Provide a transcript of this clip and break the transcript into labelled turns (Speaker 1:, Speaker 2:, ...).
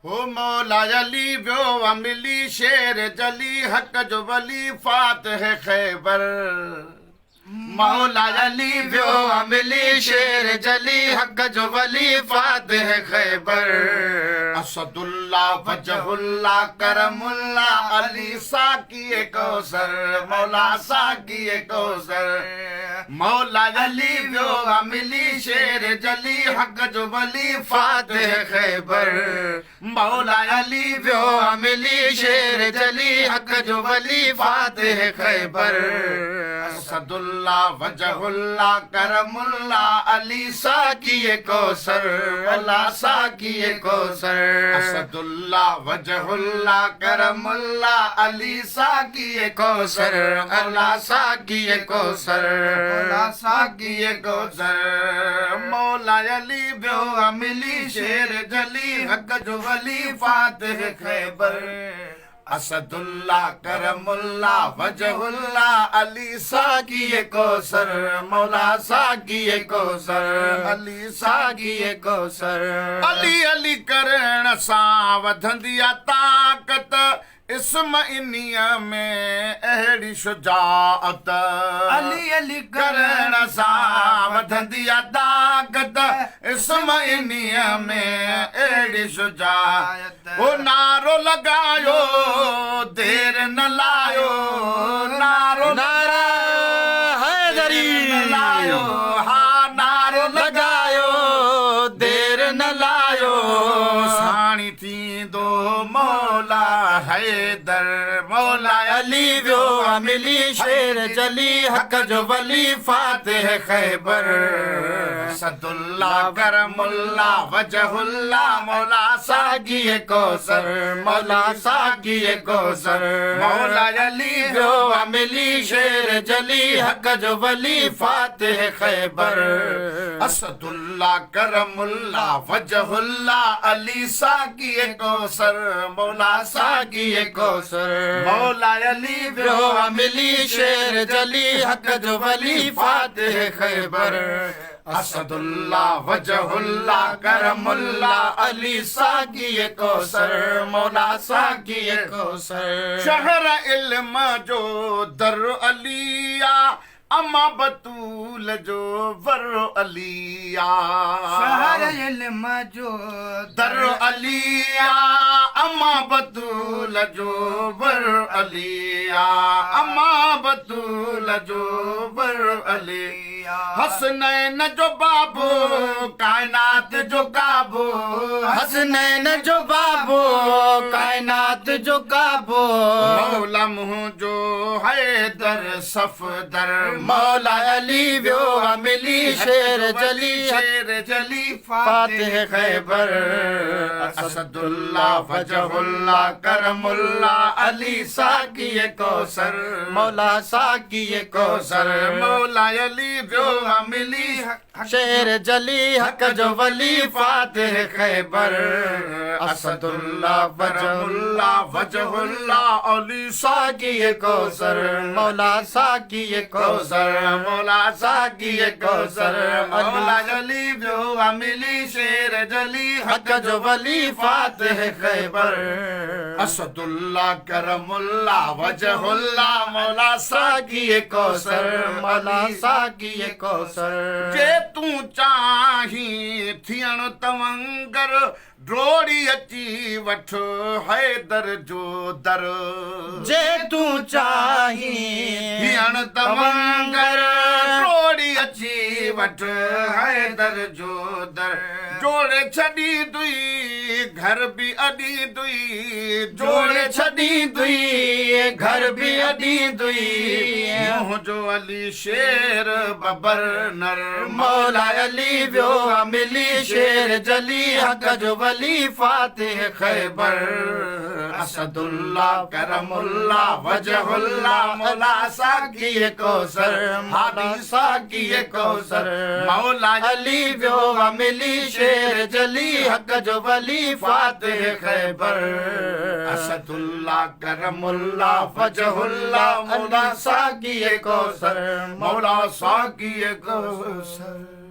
Speaker 1: हो मौला अली वियो अमिली शेर जली हक जो वली फातिह खैबर। मौला अली वियो अमिली शेर जली हक जो वली फातिह खैबर। असदुल्ला वजहुल्ला करमुल्ला अली साकी कौसर। मौला साकी कौसर। मौला अली वियो अमिली शेर जली हक जो वली फातिह खैबर। मौला अली वियो अमिली शेर जली हक जो वली फातिह खैबर। असदुल्ला वजहुल्ला करमुल्ला अली साकी कौसर। अल्लाह साकी कौसर। असदुल्ला वजहुल्ला करमुल्ला अली साकी कौसर। अल्लाह साकी कौसर। अल्लाह साकी कौसर। मौला अली वियो अमिली शेर जली हक जो वली फातिह खैबर। असदुल्ला करमुल्ला वजहुल्ला अली साकी कौसर। मौला साकी कौसर। अली साकी कौसर। अली अली करण सां वधंदी आ ताक़त। इस्म इन्हीअ में अहिड़ी शुजाअत। अली अली करण सां वधंदी आ ताक़त। इस्म इन्हीअ में अहिड़ी शुजाअत। ओ नारो लॻायो देर न लायो। नारो
Speaker 2: नारा हैदरी
Speaker 1: न लायो। हा नारो लॻायो देर न लायो। साणी थींदो मौला हैदर। मौला अली वियो अमिली शेर जली हक जो वली फातिह खैबर। असदुल्ला करमुल्ला वजहुल्ला मौला साकी कौसर। मौला साकी कौसर। मौला अली वियो अमिली शेर जली हक जो वली फातिह खैबर। असदुल्ला करमुल्ला वजहुल्ला अली साकी कौसर। मौला साकी कौसर। मौला अली वियो अमिली शेर जली हक जो वली फातिह खैबर। असदुल्ला वजहुल्ला करमुल्ला अली साकी कौसर। मौला साकी कौसर। शहर इल्म जो दर अलिया अम्मा बतूल जो वर अलिया।
Speaker 2: शहर इल्म जो
Speaker 1: दर अलिया अम्मा बतूल जो वर अलिया। अम्मा बतूल जो वर अलिया। हसनैन जो बाबू कायनात जो काबू। हसनैन जो बाबू कायनात जो काबू। मौला मुँह जो हैदर सफदर। मौला अली वियो अमिली शेर जली फातिह खैबर। असदुल्ला वजहुल्ला करमुल्ला अली साकी कौसर। मौला साकी कौसर। मौला अली वियो अमिली शेर जली हक जो वली फातिह खैबर। असदुल्ला वजहुल्ला अली साकी कौसर। मौला साकी कौसर। मौला साकी कौसर। मौला अली वियो अमिली शेर जली हक जो वली फातिह खैबर। असदुल्ला करमुल्ला वजहुल्ला मौला साकी कौसर। मौला साकी कौसर। जे तूं चाहीं थियण तवंगर ड्रोड़ी अची वठ हैदर जो दर। जे तूं चाहीं थियण तवंगर ड्रोड़ी अची वठ हैदर जो दर। जोड़े छॾी दुई घर बि अॾी दुई। जोड़े छॾी दुई घर बि अॾी दुई। मुंहिंजो अली शेर बबर नर। मौला अली वियो अमिली शेर जली हक जो वली फातिह खैबर। असदुल्ला करमुल्ला वजहुल्ला मौला साकी कौसर। मौला साकी कौसर। मौला अली वियो अमिली शेर जली हक जो वली फातिह खैबर। असदुल्ला करमुल्ला वजहुल्ला मौला साकी कौसर। मौला साकी कौसर।